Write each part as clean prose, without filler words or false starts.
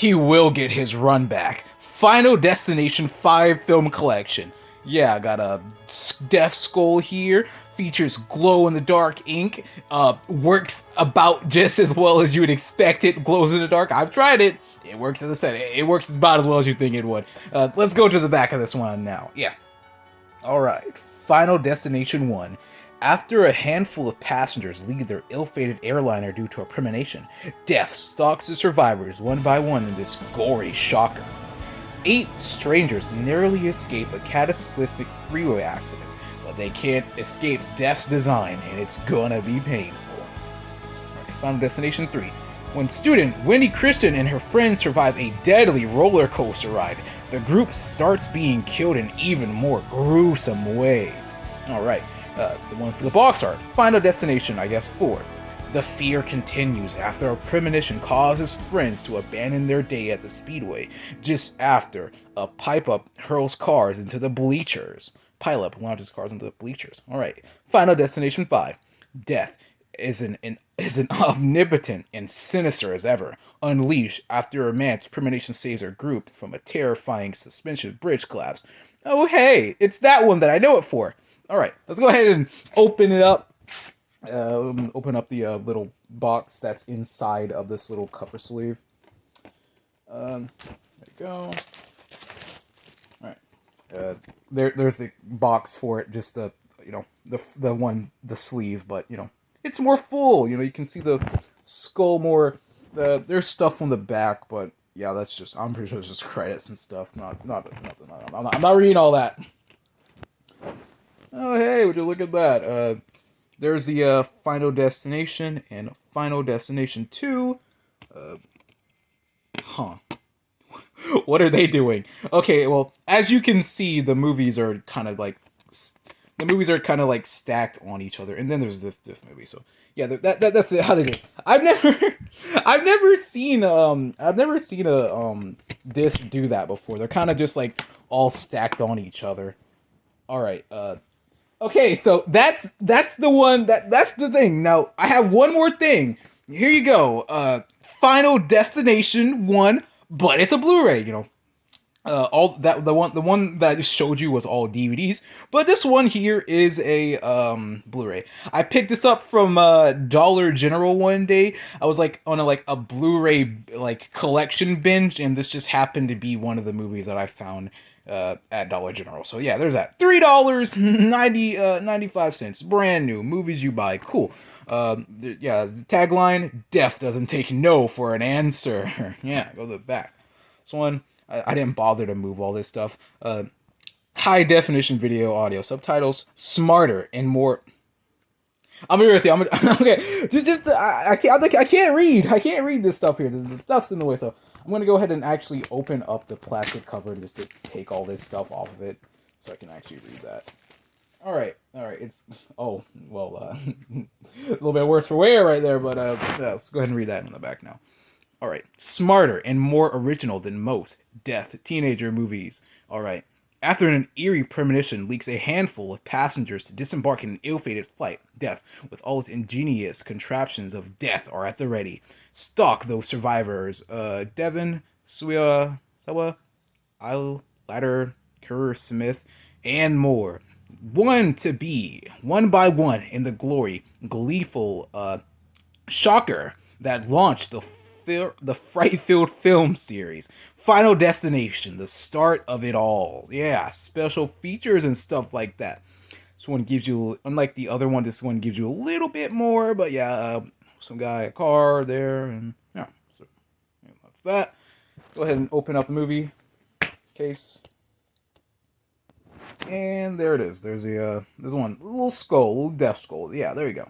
he will get his run back. Final Destination 5 film collection. Yeah, I got a Death Skull here. Features glow-in-the-dark ink. Works about just as well as you would expect it. Glows in the dark. I've tried it. It works, as I said. It works about as well as you think it would. Let's go to the back of this one now. Yeah. Alright. Final Destination 1. After a handful of passengers leave their ill-fated airliner due to a premonition, death stalks the survivors one by one in this gory shocker. 8 strangers narrowly escape a cataclysmic freeway accident, but they can't escape death's design, and it's gonna be painful. Alright, Final Destination 3. When student Wendy Kristen and her friends survive a deadly roller coaster ride, the group starts being killed in even more gruesome ways. Alright. The one for the box art. Final Destination, I guess, 4. The fear continues after a premonition causes friends to abandon their day at the speedway just after a pipe-up hurls cars into the bleachers. Pile-up launches cars into the bleachers. Alright. Final Destination 5. Death is an omnipotent and sinister as ever, unleashed after a man's premonition saves her group from a terrifying suspension bridge collapse. Oh hey, it's that one that I know it for. Alright, let's go ahead and open it up. Open up the little box that's inside of this little cover sleeve. There you go. Alright. There's the box for it, just the sleeve, but it's more full. You can see the skull more. There's stuff on the back, but yeah, that's just, I'm pretty sure it's just credits and stuff. I'm not reading all that. Oh, hey, would you look at that? There's the Final Destination and Final Destination 2. What are they doing? Okay, well, as you can see, the movies are kind of like stacked on each other, and then there's this movie. So yeah, that's how they do it. I've never seen a disc do that before. They're kind of just like all stacked on each other. All right. Okay, so that's the one that's the thing. Now I have one more thing. Here you go. Final Destination 1, but it's a Blu-ray. All that the one that I just showed you was all DVDs, but this one here is a Blu-ray. I picked this up from Dollar General one day. I was like on a Blu-ray collection binge, and this just happened to be one of the movies that I found at Dollar General. So yeah, there's that. $3.95, brand new. Movies you buy. Cool. The tagline: Death doesn't take no for an answer. Yeah, go to the back. This one, I didn't bother to move all this stuff. High definition video, audio, subtitles, smarter and more. I'm here with you. Okay. I can't read. I can't read this stuff here. The stuff's in the way. So I'm gonna go ahead and actually open up the plastic cover just to take all this stuff off of it, so I can actually read that. All right. It's a little bit worse for wear right there, but let's go ahead and read that in the back now. All right. Smarter and more original than most death teenager movies. All right. After an eerie premonition leaks a handful of passengers to disembark in an ill-fated flight, Death, with all its ingenious contraptions of death, are at the ready. Stalk those survivors. Devon, Sawa, Isle, Ladder, Kerr, Smith, and more. One by one, in the gleeful shocker that launched the fright-filled film series. Final Destination, the start of it all. Yeah, special features and stuff like that. This one gives you, unlike the other one, this one gives you a little bit more, but yeah, some guy, a car there, and yeah, so that's that. Go ahead and open up the movie case. And there it is. There's there's one, little skull, little death skull. Yeah, there you go.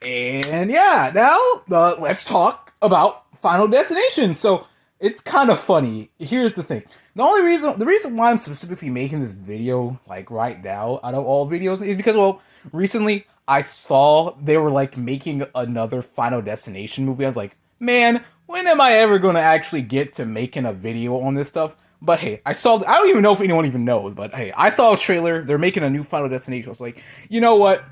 And yeah, now let's talk about Final Destination. So it's kind of funny. Here's the thing. The reason why I'm specifically making this video right now out of all videos is because, well, recently I saw they were making another Final Destination movie. I was like, man, when am I ever going to actually get to making a video on this stuff? But hey, I don't even know if anyone even knows, but hey, I saw a trailer. They're making a new Final Destination. I was like, you know what?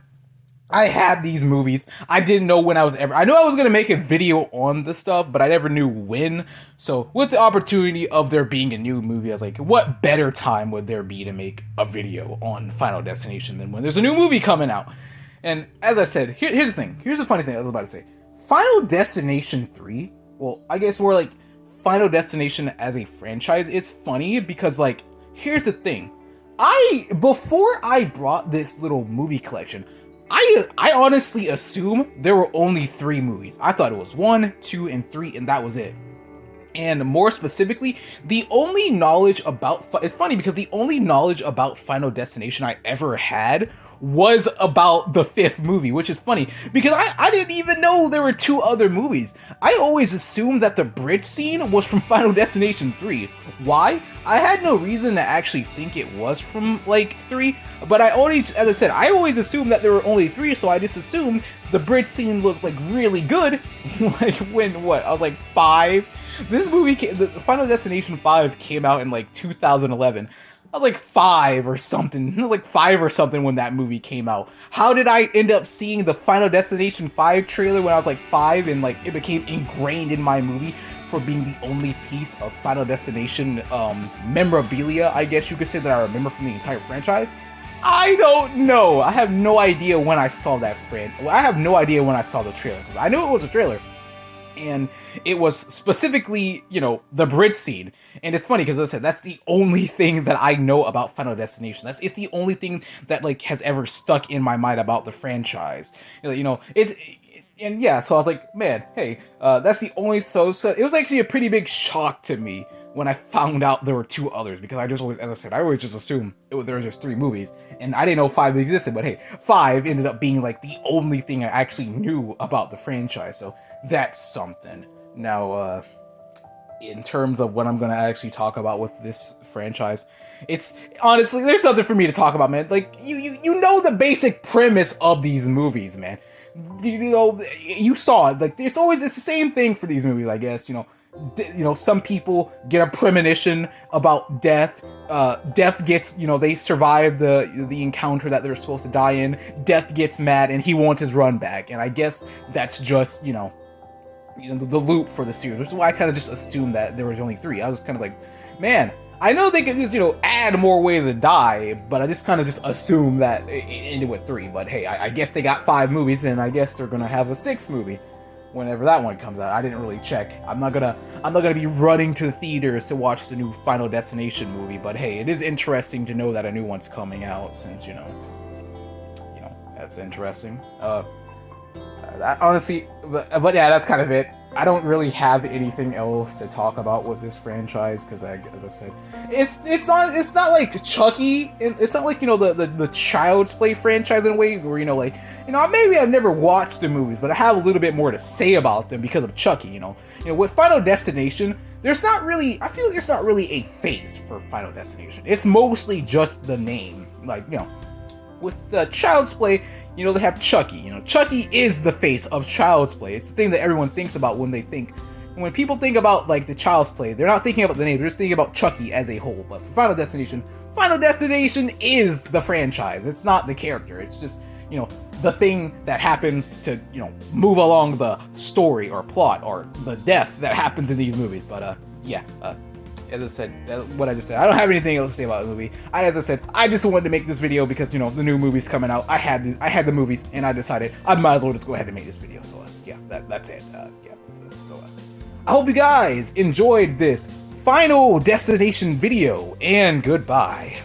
I had these movies. I didn't know when I knew I was gonna make a video on the stuff, but I never knew when. So with the opportunity of there being a new movie, I was like, what better time would there be to make a video on Final Destination than when there's a new movie coming out? And as I said, here's the thing. Here's the funny thing I was about to say. Final Destination 3, well, I guess more like Final Destination as a franchise, it's funny because, like, here's the thing. Before I brought this little movie collection, I honestly assume there were only 3 movies. I thought it was 1, 2, and 3, and that was it. And more specifically, the only knowledge about it's funny because the only knowledge about Final Destination I ever had was about the 5th movie, which is funny because I didn't even know there were 2 other movies. I always assumed that the bridge scene was from Final Destination 3. Why? I had no reason to actually think it was from like 3, but I always, as I said, I always assumed that there were only 3, so I just assumed the bridge scene looked like really good. Like when what? I was like 5. This movie, the Final Destination 5 came out in like 2011. I was like 5 or something. I was like 5 or something when that movie came out. How did I end up seeing the Final Destination 5 trailer when I was like 5 and like it became ingrained in my movie for being the only piece of Final Destination memorabilia, I guess you could say, that I remember from the entire franchise? I don't know. I have no idea when I saw that I have no idea when I saw the trailer. I knew it was a trailer. And it was specifically, you know, the bridge scene. And it's funny because, as I said, that's the only thing that I know about Final Destination. It's the only thing that like has ever stuck in my mind about the franchise. You know, and yeah. So I was like, man, hey, that's the only. So it was actually a pretty big shock to me when I found out there were 2 others, because I just always, as I said, I always just assumed there were just 3 movies, and I didn't know 5 existed. But hey, 5 ended up being like the only thing I actually knew about the franchise. So that's something. Now, in terms of what I'm gonna actually talk about with this franchise, it's honestly, there's nothing for me to talk about, man. Like you know the basic premise of these movies, man. You know, you saw it. Like it's the same thing for these movies, I guess. You know, some people get a premonition about death. Death gets, you know, they survive the encounter that they're supposed to die in. Death gets mad and he wants his run back. And I guess that's just, you know, the loop for the series, which is why I kind of just assumed that there was only 3. I was kind of like, man, I know they could just, you know, add more ways to die, but I just kind of just assumed that it ended with 3. But hey, I guess they got 5 movies, and I guess they're gonna have a 6th movie whenever that one comes out. I didn't really check. I'm not gonna be running to the theaters to watch the new Final Destination movie, but hey, it is interesting to know that a new one's coming out, since you know that's interesting. That honestly, but yeah, that's kind of it. I don't really have anything else to talk about with this franchise because, as I said, it's not like Chucky. It's not like, you know, the Child's Play franchise in a way where, you know, like, you know, maybe I've never watched the movies, but I have a little bit more to say about them because of Chucky. You know, with Final Destination, I feel like there's not really a face for Final Destination. It's mostly just the name. Like, you know, with the Child's Play, you know, they have Chucky. You know, Chucky is the face of Child's Play. It's the thing that everyone thinks about when when people think about, like, the Child's Play, they're not thinking about the name, they're just thinking about Chucky as a whole. But for Final Destination is the franchise. It's not the character. It's just, you know, the thing that happens to, you know, move along the story or plot or the death that happens in these movies. But, yeah, as I said, what I just said, I don't have anything else to say about the movie. As I said, I just wanted to make this video because, you know, the new movie's coming out. I had the movies, and I decided I might as well just go ahead and make this video. So yeah, that's it. Yeah, that's it. So I hope you guys enjoyed this Final Destination video, and goodbye.